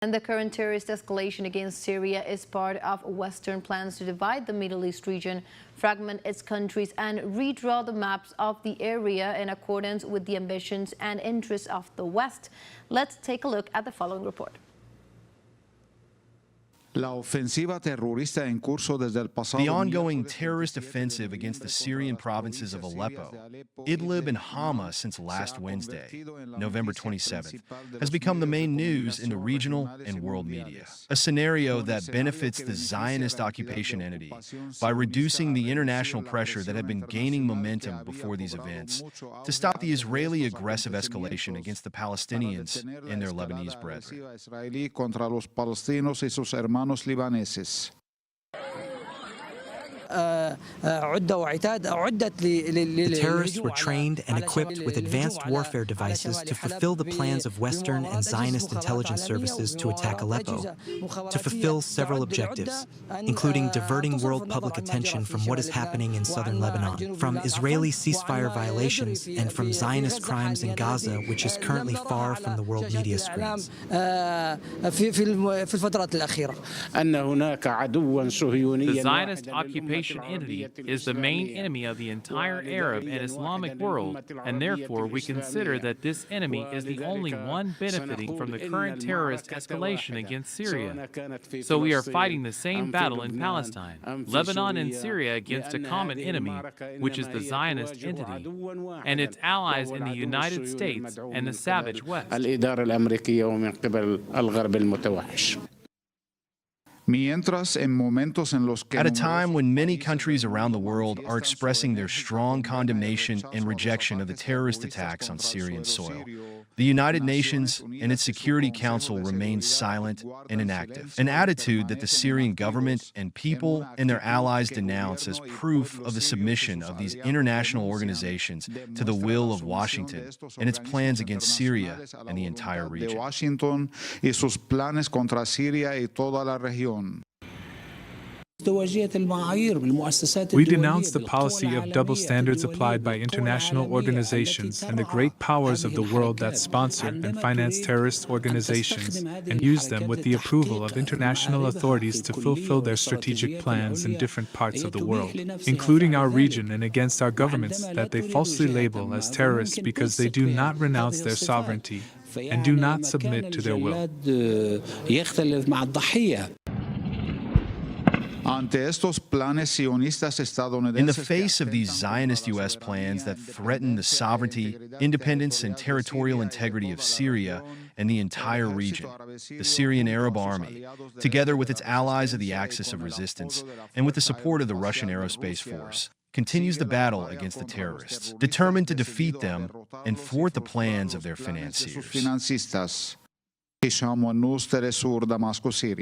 And the current terrorist escalation against Syria is part of Western plans to divide the Middle East region, fragment its countries, and redraw the maps of the area in accordance with the ambitions and interests of the West. Let's take a look at the following report. The ongoing terrorist offensive against the Syrian provinces of Aleppo, Idlib, and Hama since last Wednesday, November 27th, has become the main news in the regional and world media. A scenario that benefits the Zionist occupation entity by reducing the international pressure that had been gaining momentum before these events to stop the Israeli aggressive escalation against the Palestinians and their Lebanese brethren. libaneses. The terrorists were trained and equipped with advanced warfare devices to fulfill the plans of Western and Zionist intelligence services to attack Aleppo, to fulfill several objectives, including diverting world public attention from what is happening in southern Lebanon, from Israeli ceasefire violations, and from Zionist crimes in Gaza, which is currently far from the world media screens. The Zionist occupation entity is the main enemy of the entire Arab and Islamic world, and therefore we consider that this enemy is the only one benefiting from the current terrorist escalation against Syria. So we are fighting the same battle in Palestine, Lebanon and Syria against a common enemy, which is the Zionist entity, and its allies in the United States and the savage West. At a time when many countries around the world are expressing their strong condemnation and rejection of the terrorist attacks on Syrian soil, the United Nations and its Security Council remain silent and inactive, an attitude that the Syrian government and people and their allies denounce as proof of the submission of these international organizations to the will of Washington and its plans against Syria and the entire region. We denounce the policy of double standards applied by international organizations and the great powers of the world that sponsor and finance terrorist organizations and use them with the approval of international authorities to fulfill their strategic plans in different parts of the world, including our region, and against our governments that they falsely label as terrorists because they do not renounce their sovereignty and do not submit to their will. In the face of these Zionist U.S. plans that threaten the sovereignty, independence, and territorial integrity of Syria and the entire region, the Syrian Arab Army, together with its allies of the Axis of Resistance and with the support of the Russian Aerospace Force, continues the battle against the terrorists, determined to defeat them and thwart the plans of their financiers. Damascus, Syria.